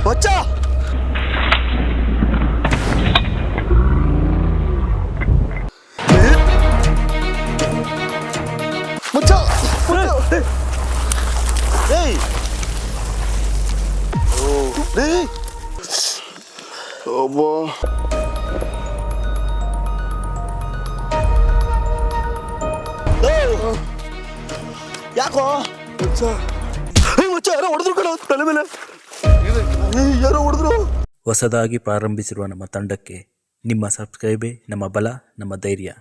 ಮಚ್ಚ ಮಚ್ಚ ಏಯ್ ಏಯ್ ಒಬ್ಬ ಯಾಕೋ ಮಚ್ಚ ಮಚ್ಚ ಯಾರೋ ಹೊಡೆದ್ರು ಕಣ ತಲೆ ಮೇಲೆ ಯಾರೋ ಹೊಡೆದ್ರು. ಹೊಸದಾಗಿ ಪ್ರಾರಂಭಿಸಿರುವ ನಮ್ಮ ತಂಡಕ್ಕೆ ನಿಮ್ಮ ಸಬ್ಸ್ಕ್ರೈಬೇ ನಮ್ಮ ಬಲ, ನಮ್ಮ ಧೈರ್ಯ.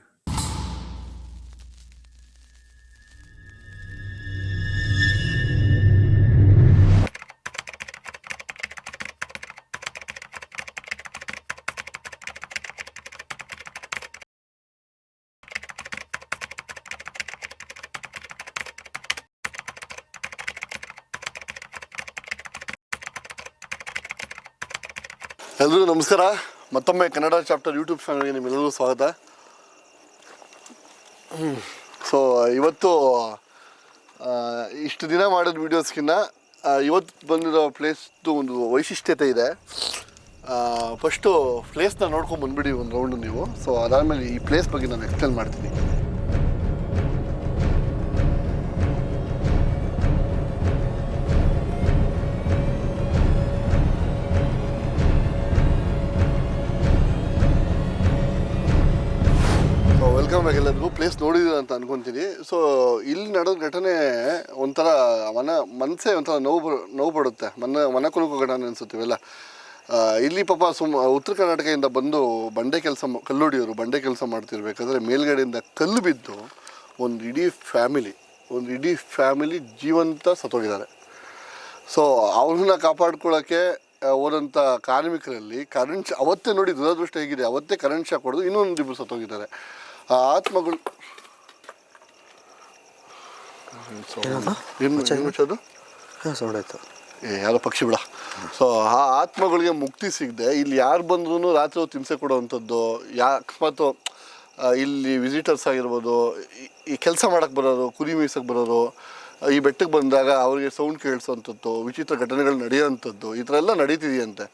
ಎಲ್ರಿಗೂ ನಮಸ್ಕಾರ. ಮತ್ತೊಮ್ಮೆ ಕನ್ನಡ ಚಾಪ್ಟರ್ ಯೂಟ್ಯೂಬ್ ಚಾನಲ್ಗೆ ನಿಮ್ಮೆಲ್ಲರಿಗೂ ಸ್ವಾಗತ. ಸೊ ಇವತ್ತು ಇಷ್ಟು ದಿನ ಮಾಡಿದ ವೀಡಿಯೋಸ್ಗಿನ್ನ ಇವತ್ತು ಬಂದಿರೋ ಪ್ಲೇಸ್ದು ಒಂದು ವೈಶಿಷ್ಟ್ಯತೆ ಇದೆ. ಫಸ್ಟು ಪ್ಲೇಸ್ನ ನೋಡ್ಕೊಂಡು ಬಂದುಬಿಡಿ ಒಂದು ರೌಂಡು ನೀವು. ಸೊ ಅದಾದಮೇಲೆ ಈ ಪ್ಲೇಸ್ ಬಗ್ಗೆ ನಾನು ಎಕ್ಸ್ಪ್ಲೇನ್ ಮಾಡ್ತೀನಿ. ವೆಲ್ಕಮ್ ಬ್ಯಾಕ್ ಎಲ್ಲರಿಗೂ. ಪ್ಲೇಸ್ ನೋಡಿದ್ದೀರ ಅಂತ ಅನ್ಕೊತೀನಿ. ಸೊ ಇಲ್ಲಿ ನಡೆದ ಘಟನೆ ಒಂಥರ ಮನಸ್ಸೇ ಒಂಥರ ನೋವು ಪಡುತ್ತೆ. ಮನ ಕುಲುಕು ಘಟನೆ ಅನಿಸುತ್ತೀವೆಲ್ಲ. ಇಲ್ಲಿ ಪಾಪ ಉತ್ತರ ಕರ್ನಾಟಕದಿಂದ ಬಂದು ಕಲ್ಲುಡಿಯೋರು ಬಂಡೆ ಕೆಲಸ ಮಾಡ್ತಿರ್ಬೇಕಾದ್ರೆ ಮೇಲ್ಗಡೆಯಿಂದ ಕಲ್ಲು ಬಿದ್ದು ಒಂದು ಇಡೀ ಫ್ಯಾಮಿಲಿ ಜೀವಂತ ಸತ್ತೋಗಿದ್ದಾರೆ. ಸೊ ಅವ್ರನ್ನ ಕಾಪಾಡ್ಕೊಳ್ಳೋಕ್ಕೆ ಹೋದಂಥ ಕಾರ್ಮಿಕರಲ್ಲಿ ಅವತ್ತೇ ನೋಡಿ ದುರದೃಷ್ಟ ಹೇಗಿದೆ, ಅವತ್ತೇ ಕರೆಂಟ್ ಶಾಕ್ ಹೊಡೆದು ಇನ್ನೊಂದು ಇಬ್ಬರು ಸತ್ತೋಗಿದ್ದಾರೆ. ಆತ್ಮಗಳು ಸೌಂಡ್ ಆಯ್ತು, ಯಾರೋ ಪಕ್ಷಿ ಬಿಡ. ಸೊ ಆ ಆತ್ಮಗಳಿಗೆ ಮುಕ್ತಿ ಸಿಗದೆ ಇಲ್ಲಿ ಯಾರು ಬಂದ್ರೂ ರಾತ್ರಿ ಹೊತ್ತು ಹಿಂಸೆ ಕೊಡೋವಂಥದ್ದು, ಅಕಸ್ಮಾತ್ ಇಲ್ಲಿ ವಿಸಿಟರ್ಸ್ ಆಗಿರ್ಬೋದು, ಈ ಕೆಲಸ ಮಾಡೋಕ್ಕೆ ಬರೋರು, ಕುರಿ ಮೀಸಕ್ಕೆ ಬರೋರು, ಈ ಬೆಟ್ಟಕ್ಕೆ ಬಂದಾಗ ಅವರಿಗೆ ಸೌಂಡ್ ಕೇಳಿಸೋವಂಥದ್ದು, ವಿಚಿತ್ರ ಘಟನೆಗಳು ನಡೆಯೋವಂಥದ್ದು, ಈ ಥರ ಎಲ್ಲ ನಡೀತಿದೆಯಂತೆ.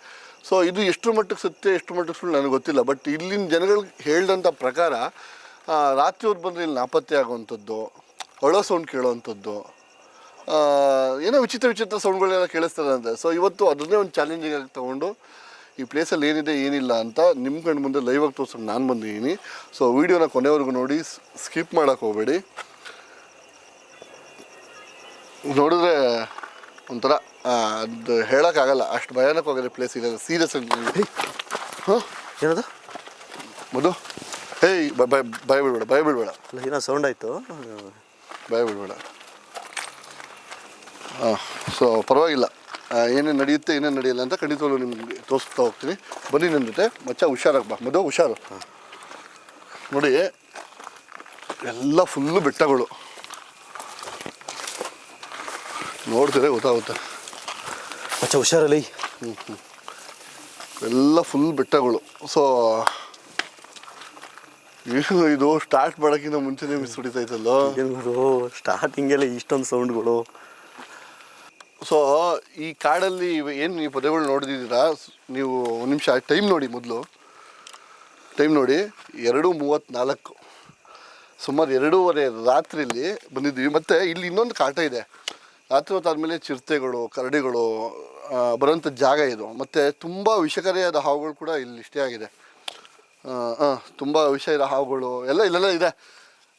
ಸೊ ಇದು ಎಷ್ಟು ಮಟ್ಟಕ್ಕೆ ಸತ್ಯ ಎಷ್ಟು ಮಟ್ಟಕ್ಕೆ ಸುಳ್ಳು ನನಗೆ ಗೊತ್ತಿಲ್ಲ. ಬಟ್ ಇಲ್ಲಿನ ಜನಗಳಿಗೆ ಹೇಳಿದಂಥ ಪ್ರಕಾರ ರಾತ್ರಿ ಹೊತ್ತು ಬಂದರೆ ಇಲ್ಲಿ ನಾಪತ್ತೆ ಆಗುವಂಥದ್ದು, ಒಳೋ ಸೌಂಡ್ ಕೇಳೋವಂಥದ್ದು, ಏನೋ ವಿಚಿತ್ರ ಸೌಂಡ್ಗಳೆಲ್ಲ ಕೇಳಿಸ್ತಾರಂತೆ. ಸೊ ಇವತ್ತು ಅದನ್ನೇ ಒಂದು ಚಾಲೆಂಜಿಂಗ್ ಆಗಿ ತೊಗೊಂಡು ಈ ಪ್ಲೇಸಲ್ಲಿ ಏನಿದೆ ಏನಿಲ್ಲ ಅಂತ ನಿಮ್ಮ ಕಣ್ಣು ಮುಂದೆ ಲೈವಾಗಿ ತೋರಿಸೋಕೆ ನಾನು ಬಂದಿದ್ದೀನಿ. ಸೊ ವೀಡಿಯೋನ ಕೊನೆವರೆಗೂ ನೋಡಿ, ಸ್ಕಿಪ್ ಮಾಡೋಕ್ಕೆ ಹೋಗಬೇಡಿ. ನೋಡಿದ್ರೆ ಒಂಥರ ಅದು ಹೇಳೋಕ್ಕಾಗಲ್ಲ, ಅಷ್ಟು ಭಯಾನಕವಾಗಿದೆ ಪ್ಲೇಸ್ ಇದೆ. ಸೀರಿಯಸ್ ಆಗಿ ಹಾಂ ಏನದು ಮಧು? ಹೇಯ್ ಭಯ ಬಿಡಬೇಡ. ಏನೋ ಸೌಂಡ್ ಆಯಿತು, ಭಯ ಬಿಡಬೇಡ. ಹಾಂ, ಸೊ ಪರವಾಗಿಲ್ಲ. ಏನೇನು ನಡೆಯುತ್ತೆ ಏನೇನು ನಡೆಯಲ್ಲ ಅಂತ ಖಂಡಿತವಾಗ್ಲೂ ನಿಮಗೆ ತೋರಿಸ್ತಾ ಹೋಗ್ತೀನಿ. ಬನ್ನಿ ನನ್ನ ಜೊತೆ. ಮಚ್ಚ ಹುಷಾರಾಗಿ ಬಾ ಮಧು, ಹುಷಾರು. ನೋಡಿ ಎಲ್ಲ ಫುಲ್ಲು ಬೆಟ್ಟಗಳು, ನೋಡ್ತೀರ ಗೊತ್ತಾಗುತ್ತೆ. ಮಚ್ಚ ಹುಷಾರಲ್ಲಿ. ಎಲ್ಲ ಫುಲ್ ಬೆಟ್ಟಗಳು. ಸೊ ಇದು ಸ್ಟಾರ್ಟ್ ಮಾಡೋಕ್ಕಿಂತ ಮುಂಚೆನೇ ಮಿಸ್ ಹೊಡಿತಾಯ್ತಲ್ಲೋ ಸ್ಟಾರ್ಟಿಂಗೆಲ್ಲ ಇಷ್ಟೊಂದು ಸೌಂಡ್ಗಳು. ಸೊ ಈ ಕಾಡಲ್ಲಿ ಏನು ನೀವು ಪೊದೆಗಳು ನೋಡಿದ್ದೀರಾ ನೀವು, ಒಂದು ನಿಮಿಷ ಟೈಮ್ ನೋಡಿ, ಮೊದಲು ಟೈಮ್ ನೋಡಿ, 2:34, ಸುಮಾರು 2:30 ರಾತ್ರಿಯಲ್ಲಿ ಬಂದಿದ್ದೀವಿ. ಮತ್ತು ಇಲ್ಲಿ ಇನ್ನೊಂದು ಕಾಟ ಇದೆ. ರಾತ್ರಿ ಹೊತ್ತಾದಮೇಲೆ ಚಿರತೆಗಳು, ಕರಡಿಗಳು ಬರೋಂಥ ಜಾಗ ಇದು. ಮತ್ತು ತುಂಬ ವಿಷಕಾರಿಯಾದ ಹಾವುಗಳು ಕೂಡ ಇಲ್ಲಿ ಇಷ್ಟೇ ಆಗಿದೆ. ತುಂಬ ವಿಷ ಇರೋ ಹಾವುಗಳು ಎಲ್ಲ ಇಲ್ಲೆಲ್ಲ ಇದೆ.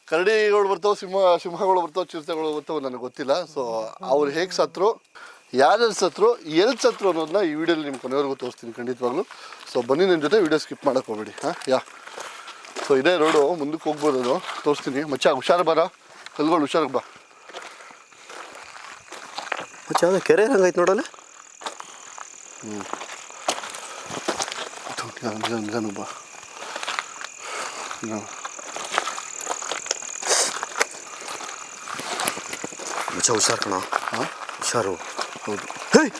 ಕರಡಿಗಳು ಬರ್ತಾವೆ, ಸಿಂಹಗಳು ಬರ್ತಾವೆ, ಚಿರತೆಗಳು ಬರ್ತಾವೆ, ನನಗೆ ಗೊತ್ತಿಲ್ಲ. ಸೊ ಅವ್ರು ಹೇಗೆ ಸತ್ರು, ಯಾರ್ಯಾರು ಸತ್ರು, ಎಲ್ಲಿ ಸತ್ರು ಅನ್ನೋದನ್ನ ಈ ವಿಡಿಯೋಲಿ ನಿಮ್ಮ ಕೊನೆವರೆಗೂ ತೋರಿಸ್ತೀನಿ ಖಂಡಿತವಾಗ್ಲೂ. ಸೊ ಬನ್ನಿ ನನ್ನ ಜೊತೆ, ವಿಡಿಯೋ ಸ್ಕಿಪ್ ಮಾಡೋಕ್ಕೆ ಹೋಗಬೇಡಿ. ಸೊ ಇದೇ ರೋಡು, ಮುಂದಕ್ಕೆ ಹೋಗ್ಬೋದು, ಅದು ತೋರಿಸ್ತೀನಿ. ಮಚ್ಚ ಹುಷಾರು ಬಾರ, ಕಲ್ಗಳು ಹುಷಾರಾಗಿ ಬಾ. ಮಚ್ಚ ಯಾವ್ದು ಕೆರೆ ಹಂಗಾಯ್ತು ನೋಡಲ್ಲ. ನಿಧಾನ ಬಾ. ಮಚ್ಚ ಹುಷಾರು ಕಣ. ಹಾಂ ಹುಷಾರು. ಹೌದು. ಹೇಯ್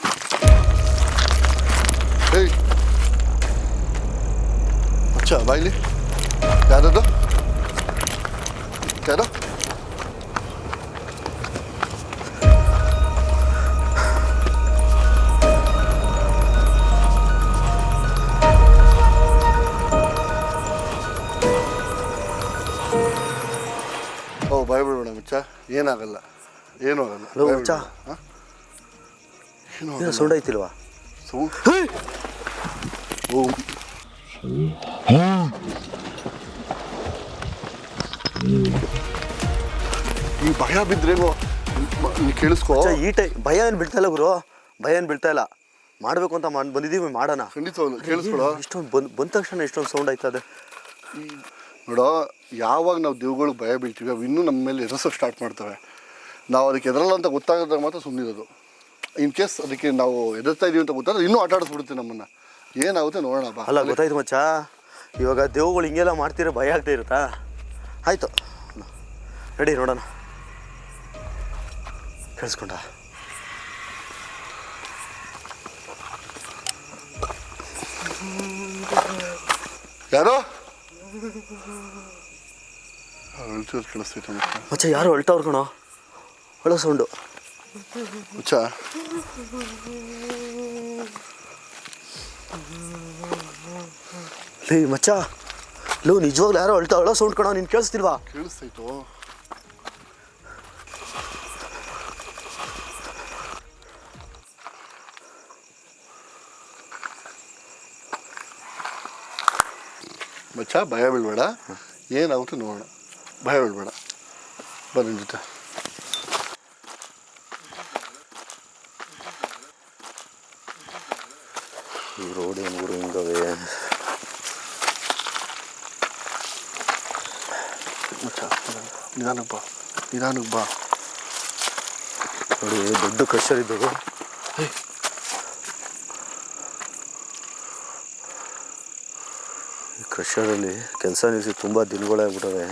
ಹೇಯ್ ಮಚ್ಚ ಬಾಯ್ಲಿ. ಯಾರದು? ಯಾರು? ಏನಾಗಲ್ಲ, ಏನೂ ಆಗಲ್ಲ. ಹಲೋ ಮಚ್ಚ, ಏನೂ ಸೌಂಡ್ ಐತಿಲ್ವಾ? ಸೌಂಡ್ ಈ ಭಯ ಬಿದ್ರೇನು ನೀ ಕೇಳಿಸ್ಕೋ. ಈ ಭಯ ಏನು ಬೀಳ್ತಾ ಇಲ್ಲ ಗುರು, ಭಯ ಏನು ಬೀಳ್ತಾ ಇಲ್ಲ. ಮಾಡಬೇಕು ಅಂತ ಬಂದಿದ್ದೀವಿ, ಮಾಡೋಣ. ಖಂಡಿತವಾಗ್ಲು ಕೇಳಿಸ್ಕೊಳೋ. ಇಷ್ಟೊಂದು ಬಂದ ತಕ್ಷಣ ಇಷ್ಟೊಂದು ಸೌಂಡ್ ಆಯ್ತದೆ ನೋಡೋ. ಯಾವಾಗ ನಾವು ದೇವ್ಗಳಿಗೆ ಭಯ ಬೀಳ್ತೀವಿ ಅವು ಇನ್ನೂ ನಮ್ಮ ಮೇಲೆ ಎದುರಿಸೋಕೆ ಸ್ಟಾರ್ಟ್ ಮಾಡ್ತವೆ. ನಾವು ಅದಕ್ಕೆ ಎದುರಲ್ಲ ಅಂತ ಗೊತ್ತಾಗದಾಗ ಮಾತ್ರ ಸುಮ್ಮನಿರೋದು. ಇನ್ ಕೇಸ್ ಅದಕ್ಕೆ ನಾವು ಎದುರ್ತಾ ಇದೀವಿ ಅಂತ ಗೊತ್ತಾದ್ರೆ ಇನ್ನೂ ಆಟ ಆಡಿಸ್ಬಿಡುತ್ತೆ ನಮ್ಮನ್ನು. ಏನಾಗುತ್ತೆ ನೋಡೋಣ ಬಾ. ಅಲ್ಲ ಗೊತ್ತಾಯ್ತು ಮಚ್ಚ, ಇವಾಗ ದೇವುಗಳು ಹಿಂಗೆಲ್ಲ ಮಾಡ್ತೀರ ಭಯ ಆಗ್ತಾ ಇರುತ್ತಾ? ಆಯಿತು ರೆಡಿ, ನೋಡೋಣ. ಕೇಳಿಸ್ಕೊಂಡ? ಯಾರೋ ಕೇಳಿಸ್ತೈತೆ ಮಚ್ಚ, ಯಾರು ಹೊಲ್ಟವ್ರು ಕಣೋ, ಒಳ್ಳೆ ಸೌಂಡು. ಮಚ್ಚ ಲೇ ಮಚ್ಚ, ಲೋ ನಿಜವಾಗ್ಲೂ ಯಾರೋ ಹೊಲ್ಟ ಒಳ್ಳೆ ಸೌಂಡ್ ಕಣೋ, ನೀನು ಕೇಳಿಸ್ತಿಲ್ವಾ? ಕೇಳಿಸ್ತೈತೋ. ಮಚ್ಚ ಭಯ ಬೀಳ್ಬೇಡ, ಏನಾಗುತ್ತೆ ನೋಡೋಣ. ಭಯ ಬೀಳ್ಬೇಡ, ಬನ್ನಿ ಜೊತೆ. ಈ ರೋಡ್ ಏನು ಊರು ಹಿಂಗವೆ. ಮಚ್ಚ ನಿಧಾನಕ್ಕೆ ಬಾ, ನಿಧಾನಕ್ಕೆ ಬಾ. ನೋಡಿ ದೊಡ್ಡ ಕ್ರಷರ್ ಇದ್ದವು. ಈ ಕ್ರಷರಲ್ಲಿ ಕೆಲಸ ನಿಲ್ಲಿಸಿ ತುಂಬ ದಿನಗಳೇ ಆಗ್ಬಿಟ್ಟವೆ.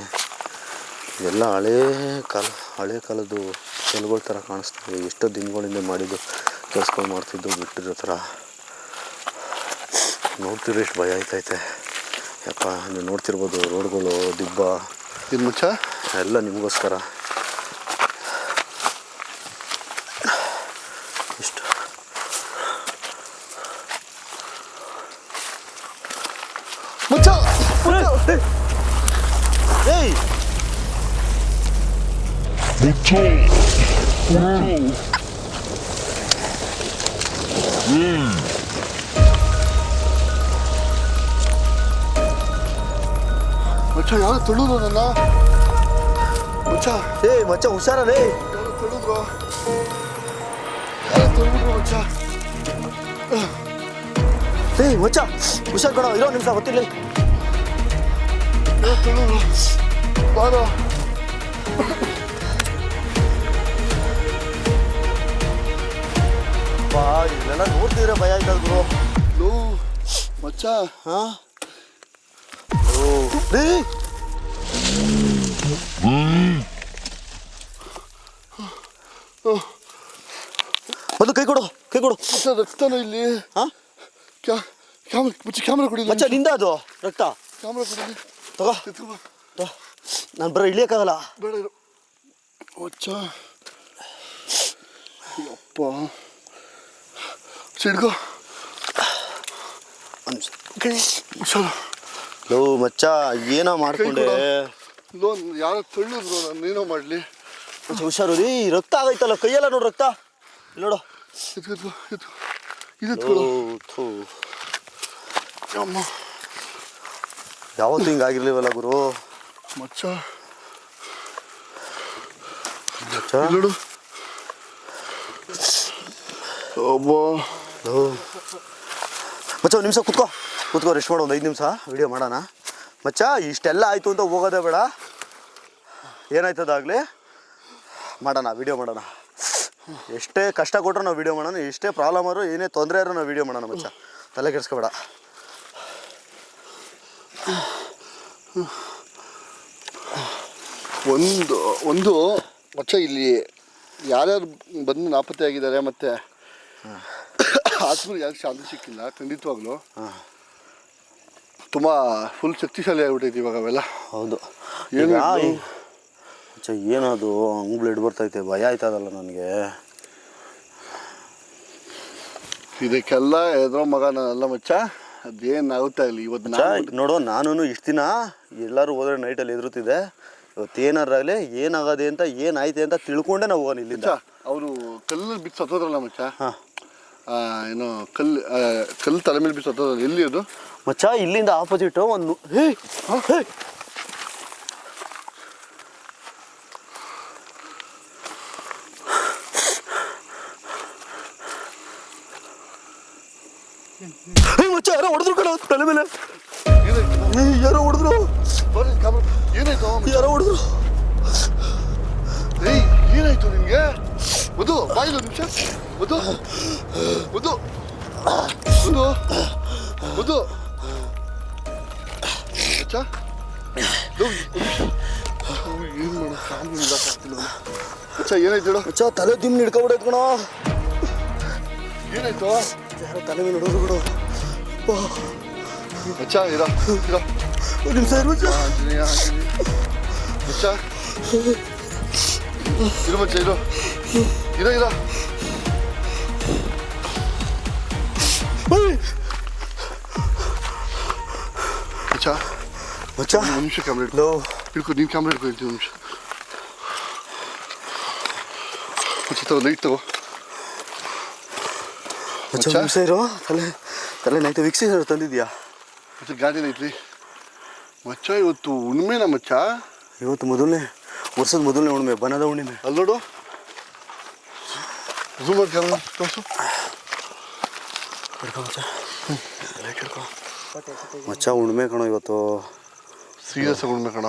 ಎಲ್ಲ ಹಳೆ ಕಾಲದ್ದು ಕೆಲಗಳ ಥರ ಕಾಣಿಸ್ತವೆ. ಎಷ್ಟೋ ದಿನಗಳಿಂದ ಮಾಡಿದ್ದು ಕೆಲಸಗಳು ಮಾಡ್ತಿದ್ದು ಬಿಟ್ಟಿರೋ ಥರ. ನೋಡ್ತಿರೋ ಎಷ್ಟು ಭಯ ಆಯ್ತೈತೆ ಯಪ್ಪ. ನೀವು ನೋಡ್ತಿರ್ಬೋದು ರೋಡ್ಗಳು, ದಿಬ್ಬ ಏನು ಮಚ್ಚ, ಎಲ್ಲ ನಿಮಗೋಸ್ಕರ. ಇಷ್ಟು ಮಚ್ಚ ಏಯ್ ಮಚ್ಚ ಯಾರು ತುಳಿದ್ರು ನನ್ನ. ಮಚ್ಚ ಏಯ್ ಮಚ್ಚ ಹುಷಾರಲ್ಲೇ. ಯಾರು ತುಳಿದ್ರು, ಯಾರು ತುಳಿದ್ರು ಮಚ್ಚ. ಏಯ್ ಮಚ್ಚ ಹುಷಾರ್ ಕಣ, ಇರೋ ನಿಮಿಷ ಗೊತ್ತಿಲ್ಲ. ಯಾರು ತುಳಿದ್ರು ಬಾರೋ. ಬಾ, ಇಲ್ಲೆಲ್ಲ ನೋಡ್ತಿದ್ರೆ ಭಯ ಆಯ್ತದ ಗುರು. ಲೋ ಮಚ್ಚ, ಹಾಂ ಓ ರೀ ಒಂದು ಕೈ ಕೊಡು, ಕೈ ಕೊಡು. ಮಚ್ಚ ರಕ್ತನ ಇಲ್ಲಿ. ಹಾಂ ಮಚ್ಚ ಕ್ಯಾಮ್ರಾ ಕೊಡಿ. ಮಚ್ಚ ನಿಂದ ಅದು ರಕ್ತ. ಕ್ಯಾಮ್ರಾ ಕೊಡಿ, ತಗೋ. ನಾನು ಬರೋ ಇಳಿಯೋಕ್ಕಾಗಲ್ಲ. ಬೇಡ ಇರು ಮಚ್ಚ. ಅಪ್ಪ ಸಿಡ್ಕೋ. ಹುಷಾರು. ಲೋ ಮಚ್ಚ ಏನೋ ಮಾಡ್ಕೊಂಡೆ. ಲೋನ್ ಯಾರೋ ತಳ್ಳಿದ್ರು, ನಾನು ಏನೋ ಮಾಡಲಿ. ಮಚ್ಚ ಹುಷಾರು ರೀ, ರಕ್ತ ಆಗೈತಲ್ಲ ಕೈಯೆಲ್ಲ ನೋಡು ರಕ್ತ. ಇಲ್ಲಿ ನೋಡು. ಇದೆತ್ಕೊಳ್ಳೋ. ಅಮ್ಮ ಯಾವತ್ತೂ ಹಿಂಗಾಗಿರ್ಲಿವಲ್ಲ ಗುರು. ಮಚ್ಚ ಮಚ್ಚ ನೋಡು. ಅಬ್ಬಾ ಮಚ್ಚ ಒಂದು ನಿಮಿಷ ಕೂತ್ಕೋ ರೆಸ್ಟ್ ಮಾಡೋ, ಒಂದು 5 ನಿಮಿಷ ವಿಡಿಯೋ ಮಾಡೋಣ. ಮಚ್ಚ ಇಷ್ಟೆಲ್ಲ ಆಯಿತು ಅಂತ ಹೋಗೋದೇ ಬೇಡ, ಏನಾಯ್ತದಾಗಲಿ ಮಾಡೋಣ, ವಿಡಿಯೋ ಮಾಡೋಣ. ಎಷ್ಟೇ ಕಷ್ಟ ಕೊಟ್ಟರು ನಾವು ವಿಡಿಯೋ ಮಾಡೋಣ, ಎಷ್ಟೇ ಪ್ರಾಬ್ಲಮ್ ಆದ್ರೂ ಏನೇ ತೊಂದರೆ ಆದ್ರೂ ನಾವು ವಿಡಿಯೋ ಮಾಡೋಣ ಮಚ್ಚ, ತಲೆ ಕೆಡಿಸ್ಕೋಬೇಡ. ಒಂದು ಮಚ್ಚ ಇಲ್ಲಿ ಯಾರ್ಯಾರು ಬಂದು ನಾಪತ್ತೆ ಆಗಿದ್ದಾರೆ ಮತ್ತು ಆತ್ಮರಿಗೆ ಯಾರು ಶಾಂತಿ ಸಿಕ್ಕಿಲ್ಲ, ಖಂಡಿತವಾಗ್ಲೂ ತುಂಬ ಫುಲ್ ಶಕ್ತಿಶಾಲಿ ಆಗಿಬಿಟ್ಟೈತಿ ಇವಾಗ ಅವೆಲ್ಲ. ಹೌದು. ಏನು ಮಚ್ಚ ಏನದು ಹಂಗೆ ಬ್ಲಡ್ ಬರ್ತೈತೆ, ಭಯ ಆಯ್ತದಲ್ಲ ನನಗೆ. ಇದಕ್ಕೆಲ್ಲ ಎದುರೋ ಮಗ ನಾನಲ್ಲ ಮಚ್ಚ, ಅದೇನಾಗುತ್ತಾ ಇಲ್ಲ ಇವತ್ತು ನೋಡು. ನಾನು ಇಷ್ಟು ದಿನ ಎಲ್ಲರೂ ಹೋದ್ರೆ ನೈಟಲ್ಲಿ ಎದುರುತ್ತಿದ್ದೆ, ಇವತ್ತು ಏನಾರಾಗಲಿ ಏನಾಗದೆ ಅಂತ ಏನಾಯ್ತು ಅಂತ ತಿಳ್ಕೊಂಡೆ ನಾವು ಹೋಗೋಣ ಇಲ್ಲಿಂದ. ಅವರು ಕಲ್ಲಲ್ಲಿ ಬಿದ್ದು ಸತ್ತೋದ್ರಲ್ಲ ಮಚ್ಚ. ಹಾಂ, ಏನೋ ಕಲ್ಲು ತಲೆ ಮೇಲೆ ಬಿದ್ದು ಸತ್ತೋದ್ರಲ್ಲ, ಎಲ್ಲಿ ಅದು ಮಚ್ಚ? ಇಲ್ಲಿಂದ ಆಪೋಸಿಟ್ ಒಂದು ಹೇ ಮಚ್ಚ, ಯಾರೋ ಹೊಡೆದ್ರು ಕಣ ತಲೆ ಮೇಲೆ. ಯಾರೋ ಹೊಡೆದ್ರು, ಏನಾಯ್ತು? ಯಾರೋ ಹೊಡೆದ್ರು. ಏಯ್, ಏನಾಯ್ತು ನಿನ್ಗೆ? ಮಧು ಬಾಯಿಲು ನಿಮಿಷ. ಮಧು ಮಧು ಮಧು ಮಧು ಮಚ್ಚ, ಏನು ಮಾಡೋ ಕಾಲು ಆಗ್ತಿಲ್ಲ ಮಚ್ಚ. ಏನಾಯ್ತು ಹೇಳು ಮಚ್ಚ, ತಲೆ ದಿಮ್ ಹಿಡ್ಕೊಬಿಡೈತ್ ಕಣ. ಏನಾಯ್ತು? ಯಾರೋ ತಲೆ ಮೇಲೆ ಹೊಡೆದ್ರು ಬಿಡು. ಮಚ್ಚ ಇರೋ ಇರೋ ಒಂದು ನಿಮಿಷ ಇರು ಮಚ್ಚ. ಆಂಜನೇಯ ಮಚ್ಚ, ಇರು ಮಚ್ಚ, ಇರೋ ಇರೋ ಇರೋ. ಮಚ್ಚ ಮಚ್ಚ, ಒಂದು ನಿಮಿಷ ಕ್ಯಾಮ್ರಾ ಹಿಡ್ಕೊ. ನೀನು ಕ್ಯಾಮ್ರಾ ಹಿಡ್ಕೊ, ಒಂದು ನಿಮಿಷ. ಮಚ್ಚ ತಗೋ, ಲೈಟ್ ತಗೋ ಮಚ್ಚ. ನಿಮಿಷ ಇರೋ. ತಲೆ ನೈಟ್ ವೀಕ್ಷಿಸ ತಂದಿದ್ಯಾ? ಮತ್ತೆ ಗಾಡಿಯಲ್ಲಿ ಐತ್ರಿ ಮಚ್ಚ. ಇವತ್ತು ಹುಣ್ಣಿಮೆನ ಮಚ್ಚ. ಇವತ್ತು ವರ್ಷದ ಮೊದಲನೇ ಹುಣ್ಣಿಮೆ, ಬನದ ಹುಣ್ಣಿಮೆ. ಅಲ್ಲಿ ನೋಡು, ಝೂಮ್ ಮಾಡಿ ಕ್ಯಾಮ್ರಾ ತೋರಿಸು. ಮಚ್ಚ, ಹುಣ್ಣಿಮೆ ಕಣೋ ಇವತ್ತು. ಸೀರಿಯಸ್ ಹುಣ್ಣಿಮೆ ಕಣ.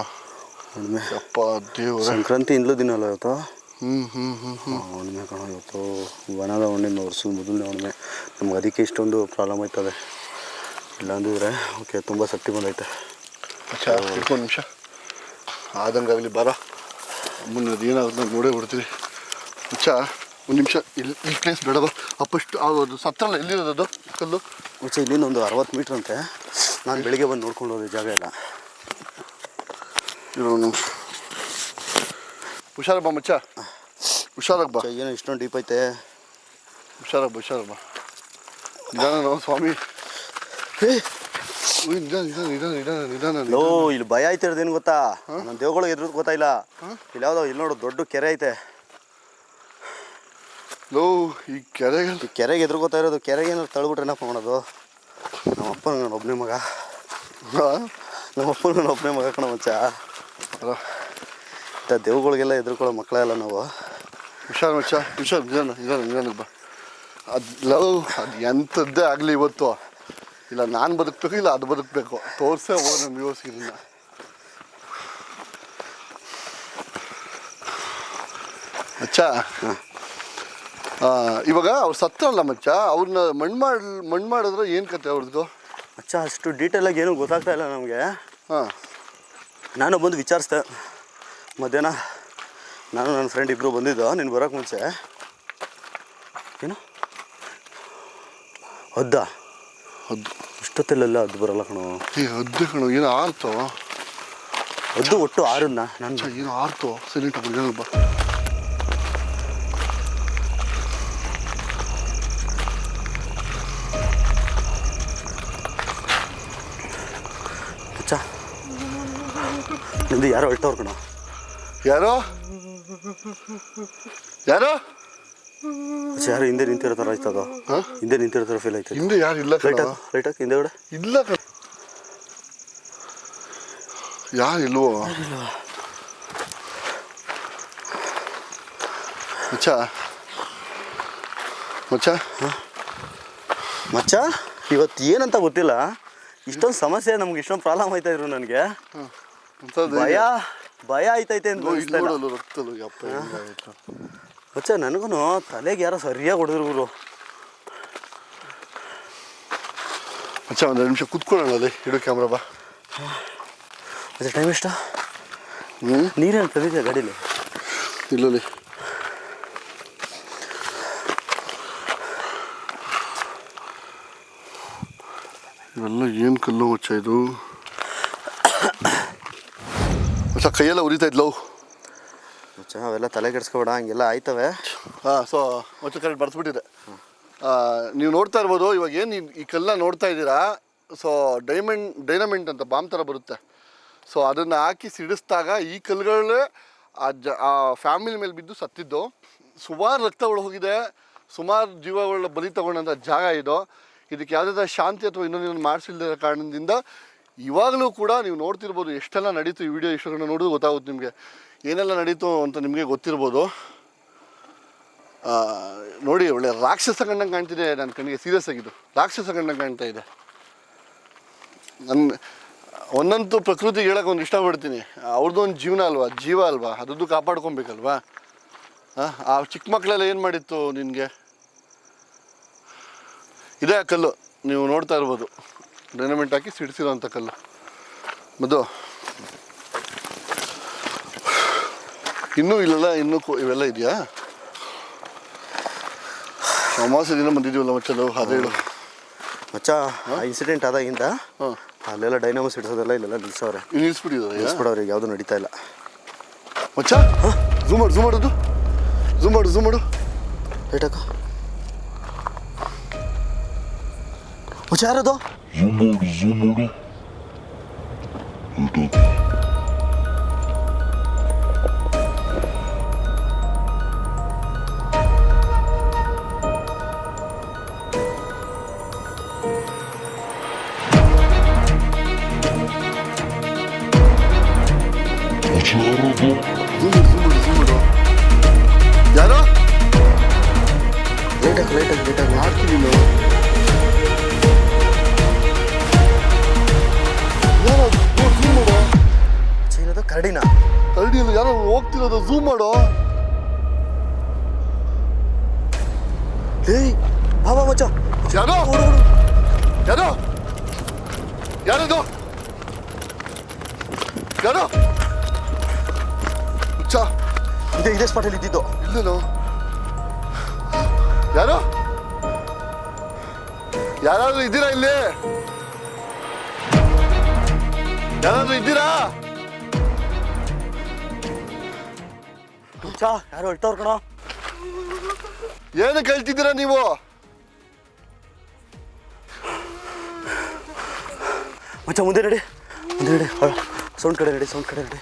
ಹುಣ್ಣಿಮೆ ಅಪ್ಪ ದೇವ್ರ. ಸಂಕ್ರಾಂತಿ ಇಂದ್ಲು ದಿನ ಅಲ್ಲ ಇವತ್ತು? ಹುಣ್ಣಿಮೆ ಕಣೋ ಇವತ್ತು, ಬನದ ಹುಣ್ಣಿಮೆ, ವರ್ಷದ ಮೊದಲನೇ ಹುಣ್ಣಿಮೆ. ನಮ್ಗೆ ಅದಕ್ಕೆ ಇಷ್ಟೊಂದು ಪ್ರಾಬ್ಲಮ್ ಆಯ್ತದೆ. ಇಲ್ಲ ಅಂದಿದ್ರೆ ಓಕೆ, ತುಂಬ ಶಕ್ತಿ ಬಂದೈತೆ. ಮಚ್ಚ ಒಂದು ನಿಮಿಷ ಆದಂಗಾಗಲಿ ಬಾರ. ಮುನ್ನದು ಏನಾಗುತ್ತೆ ನಾವು ನೋಡೇ ಬಿಡ್ತೀವಿ ಮಚ್ಚ. ಒಂದು ನಿಮಿಷ, ಈ ಪ್ಲೇಸ್ ಬೇಡವ. ಅಪ್ಪಷ್ಟು ಅದು ಸತ್ರಲ್ಲ, ಎಲ್ಲಿರೋದು ಅದು ಕಲ್ಲು? ಮಚ್ಚ, ಇಲ್ಲಿಂದ ಒಂದು 60 ಮೀಟ್ರ್ ಅಂತೆ. ನಾನು ಬೆಳಿಗ್ಗೆ ಬಂದು ನೋಡ್ಕೊಂಡು ಹೋದೆ ಜಾಗ ಎಲ್ಲ. ಹುಷಾರಾಗ ಬಾ ಮಚ್ಚ, ಹುಷಾರಾಗ ಬಾ. ಏನೋ ಇಷ್ಟೊಂದು ಡೀಪ್ ಐತೆ. ಹುಷಾರಾಗ ಬಾ, ಹುಷಾರಾಗ ಬಾ. ನಿಧಾನ ನಾವು ಸ್ವಾಮಿ. ನಿಧಾನ. ಲೋ, ಇಲ್ಲಿ ಭಯ ಆಯ್ತಿರೋದೇನು ಗೊತ್ತಾ? ನನ್ನ ದೇವಗಳು ಎದುರು ಗೊತ್ತಾಯಿಲ್ಲ. ಇಲ್ಲಿ ಯಾವುದೋ ಇಲ್ಲಿ ನೋಡು ದೊಡ್ಡ ಕೆರೆ ಐತೆ. ಲೋ, ಈ ಕೆರೆಗೆ ಎದುರು ಗೊತ್ತಾ ಇರೋದು. ಕೆರೆಗೆ ಏನಾದ್ರು ತಳ್ಬಿಟ್ರೆ ಏನಪ್ಪ ಮಾಡೋದು? ನಮ್ಮಪ್ಪ ನಾನು ಒಬ್ಬನೇ ಮಗ. ನಮ್ಮಪ್ಪ ನಾನು ಒಬ್ಬನೇ ಮಗ ಕಣ ಮಚ್ಚ. ದೇವುಗಳಿಗೆಲ್ಲ ಎದುರ್ಕೊಳ್ಳೋ ಮಕ್ಕಳೆಲ್ಲ ನಾವು. ಹುಷಾರು ಮಚ್ಚ, ಹುಷಾರು. ನಿಧಾನ ಬಾ. ಅದು ಎಂಥದ್ದೇ ಆಗಲಿ ಇವತ್ತು, ಇಲ್ಲ ನಾನು ಬದುಕಬೇಕು, ಇಲ್ಲ ಅದು ಬದುಕಬೇಕು. ತೋರಿಸೇ ಹೋಗಿ ನಮ್ಮ ಯೋಸಿನ ಮಚ್ಚ. ಇವಾಗ ಅವ್ರು ಸತ್ತಲ್ಲ ಮಚ್ಚ, ಅವ್ರನ್ನ ಮಣ್ಣು ಮಾಡಿದ್ರೆ ಏನು ಕತೆ ಅವ್ರದ್ದು? ಮಚ್ಚ, ಅಷ್ಟು ಡೀಟೇಲಾಗಿ ಏನೂ ಗೊತ್ತಾಗ್ತಾ ಇಲ್ಲ ನಮಗೆ. ಹಾಂ, ನಾನು ಬಂದು ವಿಚಾರಿಸ್ದೆ ಮಧ್ಯಾಹ್ನ. ನಾನು ನನ್ನ ಫ್ರೆಂಡ್ ಇಬ್ಬರು ಬಂದಿದ್ದು ನೀನು ಬರೋಕ್ಕೆ ಮುಂಚೆ. ಏನು ಹದ್ದು ಇಷ್ಟೊತ್ತೆಲ್ಲ ಹದ್ದು ಬರಲ್ಲ ಕಣೋ. ಹದ್ದು ಕಣೋ, ಏನು ಆರ್ತೋ ಹದ್ದು. ಒಟ್ಟು 6 ನಾನು ಏನು ಆರ್ತೋ. ಸೈಲೆಂಟ್ ಆಗ್ಬಿಡಿ ಬಾ. ಮಚ್ಚ, ನಿಂದು ಯಾರೋ ಹೊಲ್ಟವ್ರು ಕಣೋ. ಯಾರೋ ಯಾರು ಹಿಂದೆ ನಿಂತಿರೋ ಥರ ಆಯ್ತು ಅದು. ಹಿಂದೆ ನಿಂತಿರೋ ಥರ ಫೀಲ್ ಆಯ್ತು. ಹಿಂದೆ ಯಾರು ಇಲ್ಲ. ರೈಟ್ ಹಾಕಿ ಹಿಂದೆ ಇಲ್ಲ ಯಾರು ಇಲ್ವೋ ಮಚ್ಚ. ಮಚ್ಚ, ಇವತ್ತು ಏನಂತ ಗೊತ್ತಿಲ್ಲ, ಇಷ್ಟೊಂದು ಸಮಸ್ಯೆ, ನಮ್ಗೆ ಇಷ್ಟೊಂದು ಪ್ರಾಬ್ಲಮ್ ಆಯ್ತಾ ಇದ್ರು. ನನಗೆ ಭಯ ಆಯ್ತೈತೆ ಅಂತ ಮಚ್ಚ. ನನಗೂ ತಲೆಗೆ ಯಾರೋ ಸರಿಯಾಗಿ ಹೊಡೆದ್ರು ಗುರು. ಮಚ್ಚ, ಒಂದು ನಿಮಿಷ ಕೂತ್ಕೊಳ್ಳೋಣ ಅಲ್ಲಿ. ಇಡು ಕ್ಯಾಮ್ರಾ ಬಾ. ಮಚ್ಚ, ಟೈಮ್ ಎಷ್ಟ? ನೀರೇನು ತಂದಿದ್ಯಾ ಗಾಡೀಲಿ? ಇಲ್ಲಲ್ಲಿ ಇವೆಲ್ಲ ಏನು ಕಲ್ಲು ಮಚ್ಚ ಇದು? ಮಚ್ಚ, ಕೈಯೆಲ್ಲ ಉರಿತಾ ಇದ್ಲವು ಮಚ್ಚ. ಅವೆಲ್ಲ ತಲೆ ಕೆಡಿಸ್ಕೊಬೇಡ, ಹಂಗೆಲ್ಲ ಆಯ್ತವೆ. ಹಾಂ, ಸೊ ಮಚ್ಚ ಕರೆಕ್ಟ್ ಬರ್ಸ್ಬಿಟ್ಟಿದೆ. ನೀವು ನೋಡ್ತಾ ಇರ್ಬೋದು ಇವಾಗ ಏನು ಈ ಕಲ್ಲ ನೋಡ್ತಾ ಇದ್ದೀರಾ. ಸೊ ಡೈನಮೆಂಟ್ ಅಂತ ಬಾಂಬ್ ಥರ ಬರುತ್ತೆ. ಸೊ ಅದನ್ನು ಹಾಕಿ ಸಿಡಿಸಿದಾಗ ಈ ಕಲ್ಲುಗಳೇ ಆ ಫ್ಯಾಮಿಲಿ ಮೇಲೆ ಬಿದ್ದು ಸತ್ತಿದ್ದು. ಸುಮಾರು ರಕ್ತಗಳು ಹೋಗಿದೆ, ಸುಮಾರು ಜೀವಗಳ ಬಲಿ ತಗೊಂಡಂಥ ಜಾಗ ಇದು. ಇದಕ್ಕೆ ಯಾವುದೇ ಶಾಂತಿ ಅಥವಾ ಇನ್ನೊಂದು ಮಾಡಿಸಿಲ್ದಿರೋ ಕಾರಣದಿಂದ ಇವಾಗಲೂ ಕೂಡ ನೀವು ನೋಡ್ತಿರ್ಬೋದು ಎಷ್ಟೆಲ್ಲ ನಡೀತು. ಈ ವಿಡಿಯೋ ಇಷ್ಟನ್ನು ನೋಡಿದ್ರೆ ಗೊತ್ತಾಗುತ್ತೆ ನಿಮಗೆ ಏನೆಲ್ಲ ನಡೀತು ಅಂತ ನಿಮಗೆ ಗೊತ್ತಿರ್ಬೋದು. ನೋಡಿ ಒಳ್ಳೆ ರಾಕ್ಷಸ ಕಂಡಂಗೆ ಕಾಣ್ತಿದೆ ನನ್ನ ಕಣ್ಣಿಗೆ. ಸೀರಿಯಸ್ ಆಗಿದ್ದು ರಾಕ್ಷಸ ಕಂಡಂಗೆ ಕಾಣ್ತಾ ಇದೆ. ಒಂದಂತೂ ಪ್ರಕೃತಿಗೆ ಹೇಳೋಕೆ ಒಂದು ಇಷ್ಟಪಡ್ತೀನಿ, ಅವ್ರದ್ದು ಒಂದು ಜೀವನ ಅಲ್ವಾ, ಜೀವ ಅಲ್ವಾ, ಅದದ್ದು ಕಾಪಾಡ್ಕೊಬೇಕಲ್ವಾ. ಆ ಚಿಕ್ಕ ಮಕ್ಕಳೆಲ್ಲ ಏನು ಮಾಡಿತ್ತು ನಿನಗೆ? ಇದೇ ಆ ಕಲ್ಲು ನೀವು ನೋಡ್ತಾ ಇರ್ಬೋದು, ಡೈನಮೆಂಟ್ ಹಾಕಿ ಸಿಡಿಸಿರೋಂಥ ಕಲ್ಲು. ಮದು ಇನ್ನೂ ಇಲ್ಲೆಲ್ಲ ಇವೆಲ್ಲ ಇದೆಯಾ? ಅಮಾವಾಸ್ಯೆ ದಿನ ಬಂದಿದ್ದೀವಲ್ಲ ಮಚ್ಚಲು, ಅದೇ ಹೇಳು ಮಚ್ಚ. ಇನ್ಸಿಡೆಂಟ್ ಆದಾಗಿಂದ ಅಲ್ಲೆಲ್ಲ ಡೈನಾಮೋ ಸಿಡಿಸೋದೆಲ್ಲ ಇಲ್ಲೆಲ್ಲ ನಿಲ್ಸವ್ರೆ, ನಿಲ್ಸ್ಬಿಡವ್ರೆ, ಈಗ ಯಾವುದು ನಡೀತಾ ಇಲ್ಲ. ಮಚ್ಚ ಝೂಮ್ ಮಾಡೋದು ಝೂಮ್ ಮಾಡು ಏಟಕ್ಕ ಮಚ್ಚ. ಯಾರದು? ಝೂಮ್ ಮಾಡು ಯಾರೋ ಲೈಟಾಗಿ ಮಾಡ್ತೀನಿ ನೀನು. ಯಾರೋ ಝೂಮ್ ಮಾಡೋ. ಚೀನದ ಕರಡಿನ ಕರಡಿಯಲ್ಲಿ ಯಾರೋ ಹೋಗ್ತಿರೋದು, ಝೂಮ್ ಮಾಡೋ. ಏಯ್ ಬಾಬಾ ಮಚ್ಚ. ಯಾರೋ ಯಾರದು? ಯಾರೋ ಹುಚ್ಚ ಇದೇ ಸ್ಪಾಟಲ್ಲಿ ಇದ್ದಿದ್ದು. ಇಲ್ಲೇನು? ಯಾರಾದ್ರೂ ಇದ್ದೀರಾ ಇಲ್ಲಿ? ಯಾರಾದ್ರೂ ಇದ್ದೀರಾ? ಮಚ್ಚ ಯಾರು ಹೇಳ್ತವ್ರ ಕಣ. ಏನು ಕೇಳ್ತಿದ್ದೀರಾ ನೀವು? ಮಚ್ಚ ಮುಂದೆ ನಡಿ ಸೌಂಡ್ ಕಡೆ ನಡಿ.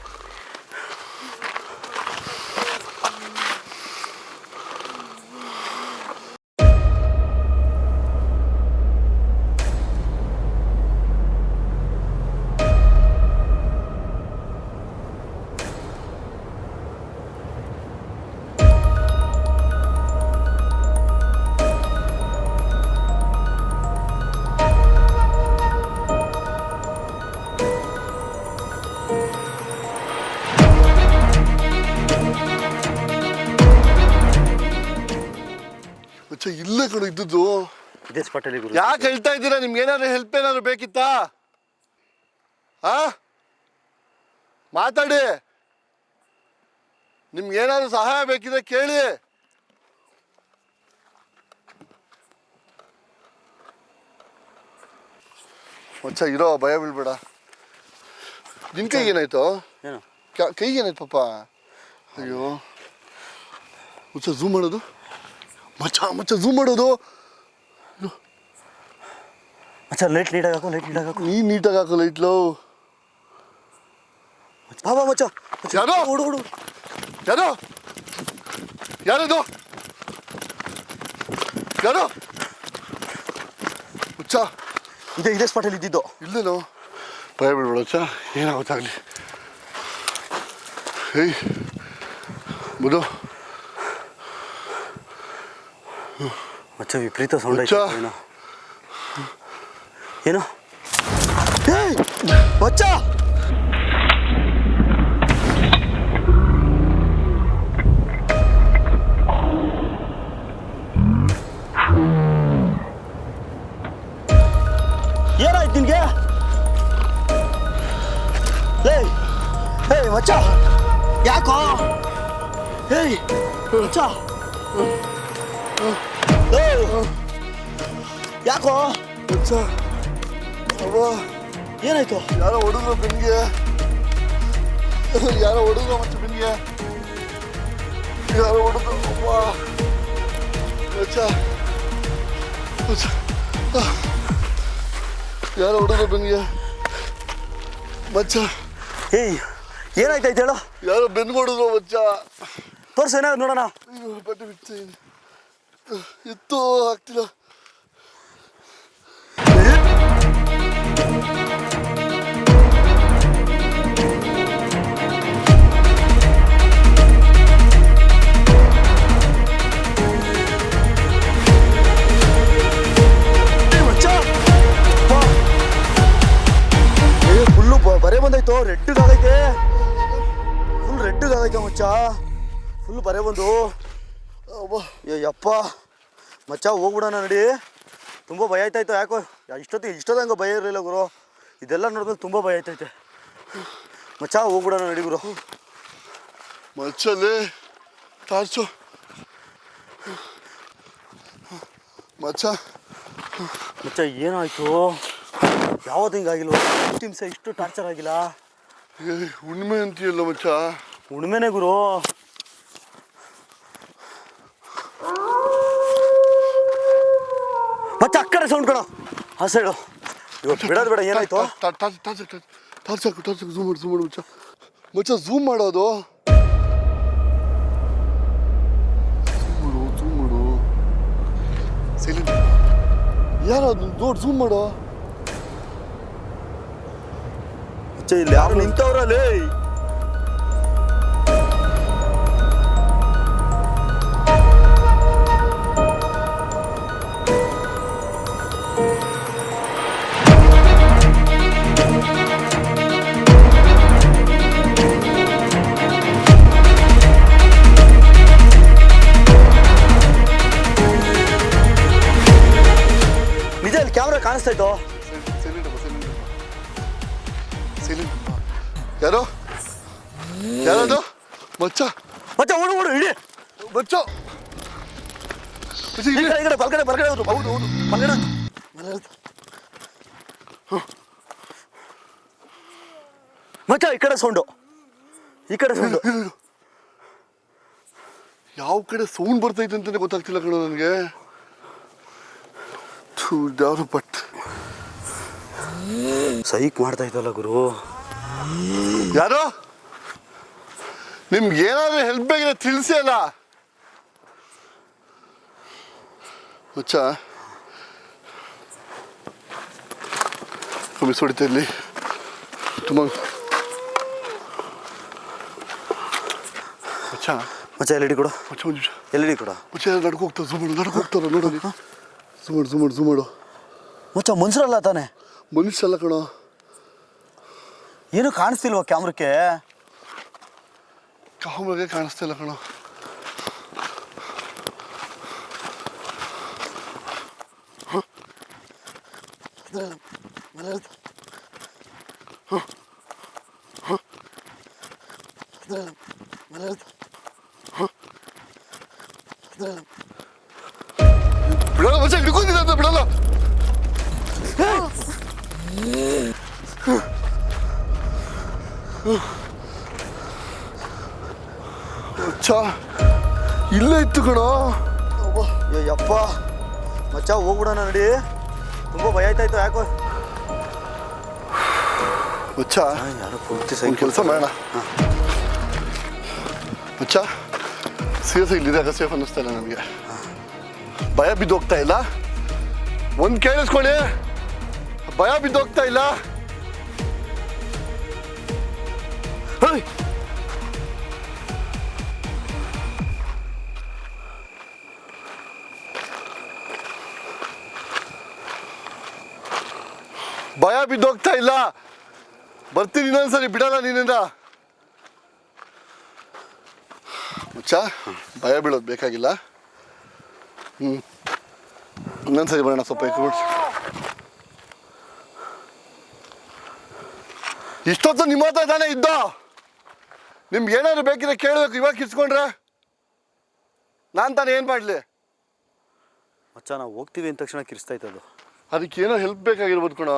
ಇಲ್ಲೇ ಕಡೆ ಇದ್ದದ್ದು ಇದೇ ಸ್ಪಾಟಲ್ಲಿ. ಯಾಕೆ ಹೇಳ್ತಾ ಇದ್ದೀರಾ? ನಿಮ್ಗೆ ಏನಾದ್ರು ಹೆಲ್ಪ್ ಏನಾದ್ರು ಬೇಕಿತ್ತಾ? ಮಾತಾಡಿ. ನಿಮ್ಗೆ ಏನಾದ್ರು ಸಹಾಯ ಬೇಕಿದ್ರೆ ಕೇಳಿ. ಮಚ್ಚ ಇರೋ, ಭಯ ಬೀಳ್ಬೇಡ. ನಿನ್ ಕೈಗೆ ಏನಾಯ್ತು? ಏನು ಕೈಗೆ ಏನಾಯ್ತು ಪಾಪ? ಅಯ್ಯೋ ಮಚ್ಚ ಝೂಮ್ ಮಾಡೋದು. ಮಚ್ಚ ಝೂಮ್ ಮಾಡೋದು. ಮಚ್ಚ ಲೈಟ್ ನೀಟಾಗಿ ಹಾಕು. ನೀನ್ ನೀಟಾಗಿ ಹಾಕೋ ಲೈಟ್ಲು. ಬಾಬಾ ಮಚ್ಚ. ಯಾರೋ ಹುಡು ಯಾರದು? ಹುಚ್ಚ ಇದೇ ಸ್ಪಾಟಲ್ಲಿ ಇದ್ದಿದ್ದು. ಇಲ್ಲೇನು? ಭಯ ಬಿಡ್ಬೇಡ ಹುಚ್ಚ, ಏನಾಗುತ್ತಾಗಲಿ. ಏಯ್ ಬುದು ಮಚ್ಚ ವಿಪರೀತ ಸೌಂಡ್ ಮಚ್ಚ. ಆಯ್ತು. ಏನು ಏಯ್ ಮಚ್ಚ. ಏನಾಯ್ತು ನಿನ್ಗೆ? ಏಯ್ ಮಚ್ಚ ಯಾಕೋ? ಏಯ್ ಮಚ್ಚ ಯಾಕೋ? ಹುಚ್ಚ ಅವ್ವ ಏನಾಯ್ತು? ಯಾರೋ ಹೊಡೆದ್ರು ಬೆನ್ನಿಗೆ. ಯಾರೋ ಹೊಡೆದ್ರು ಮತ್ತೆ ಬೆನ್ನಿಗೆ. ಯಾರೋ ಹೊಡೆದ್ರು. ಅವ್ವ ಹುಚ್ಚ ಯಾರೋ ಹೊಡೆದ್ರು ಬೆನ್ನಿಗೆ. ಮಚ್ಚ ಏಯ್ ಏನಾಯ್ತಾಯ್ತು ಹೇಳು, ಯಾರೋ ಬೆನ್ಕೊಡಿದ್ರು ಮಚ್ಚ. ತೋರ್ಸು ಏನಾದ್ರು ನೋಡೋಣ. ಬಟ್ಟೆ ಬಿಡ್ತೀನಿ, ಇತ್ತು ಆಗ್ತಿಲ್ಲ. ಫುಲ್ಲು ಬರೇ ಬಂದಾಯ್ತು, ರೆಡ್ಗಾಗೈತೆ, ಫುಲ್ ರೆಡ್ಗಾಗೈತೆ ಮಚ್ಚ, ಫುಲ್ ಬರೇ ಬಂದು. ಯಪ್ಪ ಮಚ್ಚ ಹೋಗ್ಬಿಡೋಣ ನಡಿ, ತುಂಬ ಭಯ ಆಯ್ತಾಯ್ತು. ಯಾಕೋ ಇಷ್ಟೊತ್ತಂಗೆ ಭಯ ಇರಲಿಲ್ಲ ಗುರು, ಇದೆಲ್ಲ ನೋಡಿದ್ಮೇಲೆ ತುಂಬ ಭಯ ಆಯ್ತೈತೆ ಮಚ್ಚ. ಹೋಗ್ಬಿಡೋಣ ನಡಿ ಗುರು. ಮಚ್ಚಲ್ಲಿ ಟಾರ್ಚು ಮಚ್ಚ. ಮಚ್ಚ ಏನಾಯ್ತು, ಯಾವತ್ತು ಹಿಂಗಾಗಿಲ್ವ, ಇಷ್ಟು ಹಿಂಸೆ, ಇಷ್ಟು ಟಾರ್ಚರ್ ಆಗಿಲ್ಲ. ಹುಣ್ಣಿಮೆ ಅಂತೀಯಲ್ಲ ಮಚ್ಚ. ಹುಣ್ಮೆನೆ ಗುರು. ಮತ್ತೆ ಆ ಕಡೆ ಸೌಂಡ್ ಕಣ, ಆ ಸೈಡು. ಇವತ್ತು ಬಿಡೋದು ಬೇಡ. ಏನಾಯ್ತು? ಟಾರ್ಚ್ ಹಾಕು ಝೂಮ್ ಮಾಡು ಮಚ್ಚ. ಮಚ್ಚ ಝೂಮ್ ಮಾಡೋದು, ಝೂಮ್ ಮಾಡು. ಸೈಲೆಂಟ್ ಯಾರು ಅದು ದೊಡ್ಡ ಝೂಮ್ ಮಾಡೋ. ಮಚ್ಚ ಇಲ್ಲಿ ಯಾರು ನಿಂತವ್ರಲ್ಲಿ. ನಿಜ ಇಲ್ಲಿ ಕ್ಯಾಮ್ರಾ ಕಾಣಿಸ್ತಾ ಇತ್ತು. ಯಾರದು ಮಚ್ಚ? ಮಚ್ಚ ಓಡು ಓಡು ಇಡಿ ಮಚ್ಚ. ಈ ಕಡೆ ಬಲ್ಗಡೆ ಹೌದು ಹೌದು ಬಲ್ಗಡೆ. ಮಚ್ಚ ಈ ಕಡೆ ಸೌಂಡು, ಈ ಕಡೆ ಸೌಂಡು. ಯಾವ ಕಡೆ ಸೌಂಡ್ ಬರ್ತೈತೆ ಅಂತಾನೆ ಗೊತ್ತಾಗ್ತಿಲ್ಲ ಕಣೋ ನನಗೆ. ಯಾರು ಬಟ್ ಸೈಕ್ ಮಾಡ್ತಾ ಇದ್ದಲ್ಲ ಗುರು. ಯಾರು? ನಿಮ್ಗೆ ಏನಾದ್ರು ಹೆಲ್ಪ್ ಬೇಕಿದ್ರೆ ತಿಳಿಸಿ ಅಲ್ಲ ಮಚ್ಚ. ಮಿಸ್ ಹೊಡಿತಾ ಇಲ್ಲಿ ತುಂಬ ಮಚ್ಚ. ಮಚ್ಚ ಎಲ್ ಇಡಿ ಕೊಡು. ಮಚ್ಚ ಒಂದು ನಿಮಿಷ. ಎಲ್ ಇಡಿ ಕೊಡು. ಮಚ್ಚ ನಡ್ಕೋಗ್ತಾರೆ, ನಡ್ಕೋಗ್ತಾರ ನೋಡೋದು. ಝೂಮ್ ಮಾಡು. ಮಚ್ಚ ಮನ್ಸರಲ್ಲ ತಾನೆ? ಮನುಷ್ಯಲ್ಲ ಕಣೋ. ಏನು ಕಾಣಿಸ್ತಿಲ್ವ ಕ್ಯಾಮ್ರಕ್ಕೆ? ಕ್ಯಾಮ್ರಾಗೆ ಕಾಣಿಸ್ತಿಲ್ಲ ಕಣೋ. ಬಿಡಲ್ಲ ಮಚ್ಚ, ಹಿಡ್ಕೊಂಡಿದ್ದ ಅಂತ ಬಿಡಲ್ಲ. ಮಚ್ಚ ಇಲ್ಲೇ ಇತ್ತು ಕಣೋ. ಯಪ್ಪ ಮಚ್ಚ ಹೋಗ್ಬಿಡೋಣ ನಡಿ, ತುಂಬ ಭಯ ಆಯ್ತಾಯ್ತು. ಯಾಕೋ ಮಚ್ಚ ಯಾರೋ ಪೂರ್ತಿ ಒಂದು ಕೆಲಸ ಮಾಡೋಣ ಮಚ್ಚ. ಸೀರಿಯಸ್ ಇಲ್ಲಿದಾಗ ಸೇಫ್ ಅನ್ನಿಸ್ತಾ ಇಲ್ಲ ನನಗೆ. ಭಯ ಬಿದ್ದೋಗ್ತಾ ಇಲ್ಲ. ಒಂದು ಕೇಳಿಸ್ಕೊಳ್ಳಿ, ಭಯ ಬಿದ್ದೋಗ್ತಾ ಇಲ್ಲ. ಭಯ ಬಿದ್ದೋಗ್ತಾ ಇಲ್ಲ. ಬರ್ತೀನಿ ಇನ್ನೊಂದ್ಸರಿ, ಬಿಡಲ್ಲ ನೀನಿಂದ. ಮಚ್ಚ ಭಯ ಬೀಳೋದು ಬೇಕಾಗಿಲ್ಲ. ಇನ್ನೊಂದ್ಸರಿ ಬರೋಣ, ಸ್ವಲ್ಪ ಇಷ್ಟೊತ್ತು ನಿಮ್ಮ ಹತ್ರ ತಾನೇ ಇದ್ದೋ. ನಿಮ್ಗೆ ಏನಾದ್ರು ಬೇಕಿದ್ರೆ ಕೇಳಬೇಕು. ಇವಾಗ ಕಿಸ್ಕೊಂಡ್ರೆ ನಾನು ತಾನೇ ಏನು ಮಾಡಲಿ? ಮಚ್ಚ ನಾವು ಹೋಗ್ತೀವಿ ಅಂದ ತಕ್ಷಣ ಕಿರಿಸ್ತಾ ಇತ್ತು. ಅದಕ್ಕೆ ಏನೋ ಹೆಲ್ಪ್ ಬೇಕಾಗಿರ್ಬೋದು ಕಣೋ.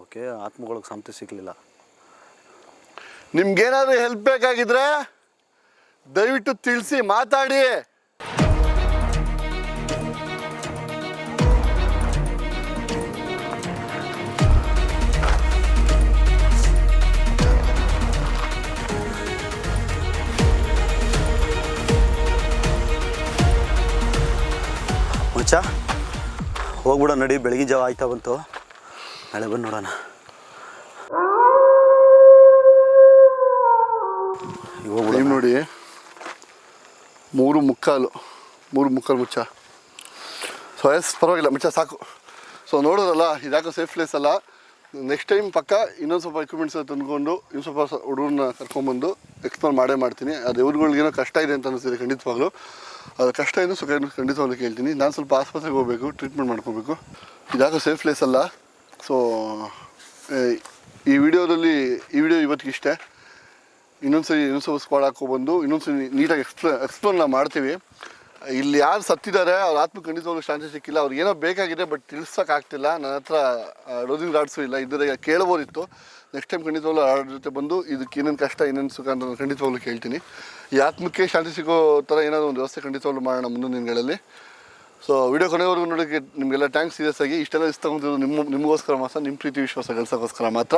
ಓಕೆ, ಆತ್ಮಗಳಿಗೆ ಶಾಂತಿ ಸಿಗಲಿಲ್ಲ. ನಿಮ್ಗೇನಾದ್ರು ಹೆಲ್ಪ್ ಬೇಕಾಗಿದ್ರೆ ದಯವಿಟ್ಟು ತಿಳಿಸಿ, ಮಾತಾಡಿ. ಹೋಗ್ಬಿಡೋಣ ನಡಿ, ಬೆಳಗಿನ ಜಾವ ಆಯ್ತಾ ಬಂತು. ನಾಳೆ ಬಂದು ನೋಡೋಣ. ಟೈಮ್ ನೋಡಿ 3:45 ಮುಚ್ಚ. ಸೊ ಪರವಾಗಿಲ್ಲ ಮುಚ್ಚ ಸಾಕು. ಸೊ ನೋಡೋದಲ್ಲ, ಇದ್ಯಾಕೋ ಸೇಫ್ ಪ್ಲೇಸ್ ಅಲ್ಲ. ನೆಕ್ಸ್ಟ್ ಟೈಮ್ ಪಕ್ಕ ಇನ್ನೊಂದು ಸ್ವಲ್ಪ ಎಕ್ವಿಪ್ಮೆಂಟ್ಸ್ ತಂದ್ಕೊಂಡು ಇನ್ನೊಂದು ಸ್ವಲ್ಪ ಹುಡುಗರನ್ನ ಕರ್ಕೊಂಬಂದು ಎಕ್ಸ್ಪ್ಲೋರ್ ಮಾಡ್ತೀನಿ. ಅದು ಇವ್ರುಗಳಿಗೇನೋ ಕಷ್ಟ ಇದೆ ಅಂತ ಅನಿಸ್ತಿದೆ ಖಂಡಿತವಾಗ್ಲೂ. ಅದು ಕಷ್ಟ ಏನು ಸುಖ ಏನು ಖಂಡಿತವಾಗ್ಲೂ ಕೇಳ್ತೀನಿ. ನಾನು ಸ್ವಲ್ಪ ಆಸ್ಪತ್ರೆಗೆ ಹೋಗಬೇಕು, ಟ್ರೀಟ್ಮೆಂಟ್ ಮಾಡ್ಕೋಬೇಕು. ಇದ್ಯಾಕೋ ಸೇಫ್ ಪ್ಲೇಸ್ ಅಲ್ಲ. ಸೊ ಈ ವಿಡಿಯೋ ಇವತ್ತಿಗೆ ಇಷ್ಟೇ. ಇನ್ನೊಂದ್ಸರಿ ಸ್ಕ್ವಾಡ್ ಹಾಕೊಬಂದು ಇನ್ನೊಂದ್ಸರಿ ನೀಟಾಗಿ ಎಕ್ಸ್ಪ್ಲೋರ್ ನಾವು ಮಾಡ್ತೀವಿ. ಇಲ್ಲಿ ಯಾರು ಸತ್ತಿದ್ದಾರೆ ಅವ್ರ ಆತ್ಮ ಖಂಡಿತವಾಗ್ಲೂ ಶಾಂತಿ ಸಿಕ್ಕಿಲ್ಲ. ಅವ್ರಿಗೆ ಏನೋ ಬೇಕಾಗಿದೆ, ಬಟ್ ತಿಳಿಸೋಕ್ಕಾಗ್ತಿಲ್ಲ. ನನ್ನ ಹತ್ರ ಡೋಸಿಂಗ್ ರಾಡ್ಸು ಇಲ್ಲ, ಇದ್ದರೆ ಕೇಳ್ಬೋದಿತ್ತು. ನೆಕ್ಸ್ಟ್ ಟೈಮ್ ಖಂಡಿತವಾಗ್ಲೂ ಅವ್ರ ಜೊತೆ ಬಂದು ಇದಕ್ಕೆ ಏನೇನು ಕಷ್ಟ ಏನೇನು ಸುಖ ಅಂತ ನಾನು ಖಂಡಿತವಾಗ್ಲೂ ಕೇಳ್ತೀನಿ. ಈ ಆತ್ಮಕ್ಕೆ ಶಾಂತಿ ಸಿಗೋ ಥರ ಏನಾದರೂ ಒಂದು ವ್ಯವಸ್ಥೆ ಖಂಡಿತವಾಗ್ಲೂ ಮಾಡೋಣ ಮುಂದಿನ ದಿನಗಳಲ್ಲಿ. ಸೊ ವಿಡಿಯೋ ಕೊನೆವರೆಗೂ ನೋಡೋಕ್ಕೆ ನಿಮಗೆಲ್ಲ ಥ್ಯಾಂಕ್ಸ್. ಸೀರಿಯಸ್ ಆಗಿ ಇಷ್ಟೆಲ್ಲ ತಗೊಂತಿರೋದು ನಿಮಗೋಸ್ಕರ ಮಾತ್ರ, ನಿಮ್ಮ ಪ್ರೀತಿ ವಿಶ್ವಾಸ ಗಳಿಸೋಕ್ಕೋಸ್ಕರ ಮಾತ್ರ.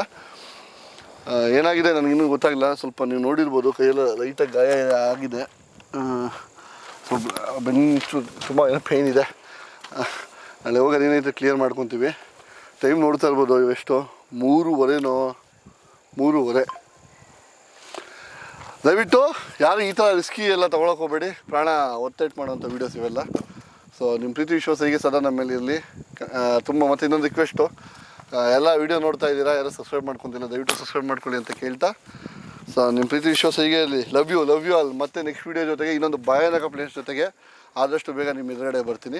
ಏನಾಗಿದೆ ನನಗಿನ್ನೂ ಗೊತ್ತಾಗಿಲ್ಲ. ಸ್ವಲ್ಪ ನೀವು ನೋಡಿರ್ಬೋದು, ಕೈಯೆಲ್ಲ ಲೈಟಾಗಿ ಗಾಯ ಆಗಿದೆ. ಸ್ವಲ್ಪ ಬೆನ್ನು ತುಂಬ ಏನೋ ಪೇಯ್ನ್ ಇದೆ. ನಾಳೆ ಹೋಗೋದು ಏನೈತೆ ಕ್ಲಿಯರ್ ಮಾಡ್ಕೊತೀವಿ. ಟೈಮ್ ನೋಡ್ತಾ ಇರ್ಬೋದು, ಎಷ್ಟು 3:15. ದಯವಿಟ್ಟು ಯಾರು ಈ ಥರ ರಿಸ್ಕಿ ಎಲ್ಲ ತೊಗೊಳಕ್ಕೆ ಹೋಗಬೇಡಿ. ಪ್ರಾಣ ಒತ್ತೇಟ್ ಮಾಡೋವಂಥ ವೀಡಿಯೋಸ್ ಇವೆಲ್ಲ. ಸೊ ನಿಮ್ಮ ಪ್ರೀತಿ ವಿಶ್ವಾಸ ಹೀಗೆ ಸದಾ ನಮ್ಮ ಮೇಲೆ ಇರಲಿ. ತುಂಬ ಮತ್ತು ಇನ್ನೊಂದು ರಿಕ್ವೆಸ್ಟು, ಎಲ್ಲ ವೀಡಿಯೋ ನೋಡ್ತಾ ಇದ್ದೀರಾ, ಯಾರು ಸಬ್ಸ್ಕ್ರೈಬ್ ಮಾಡ್ಕೊತಿಲ್ಲ, ದಯವಿಟ್ಟು ಸಬ್ಸ್ಕ್ರೈಬ್ ಮಾಡ್ಕೊಳ್ಳಿ ಅಂತ ಕೇಳ್ತಾ, ಸೊ ನಿಮ್ಮ ಪ್ರೀತಿ ವಿಶ್ವಾಸ ಹೀಗೆ ಇರಲಿ. Love you all. ಮತ್ತೆ ನೆಕ್ಸ್ಟ್ ವೀಡಿಯೋ ಜೊತೆಗೆ ಇನ್ನೊಂದು ಭಯಾನಕ ಪ್ಲೇಸ್ ಜೊತೆಗೆ ಆದಷ್ಟು ಬೇಗ ನಿಮ್ಮ ಎದುರುಗಡೆ ಬರ್ತೀನಿ.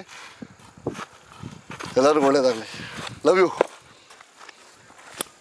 ಎಲ್ಲರಿಗೂ ಒಳ್ಳೆಯದಾಗಲಿ. Love you.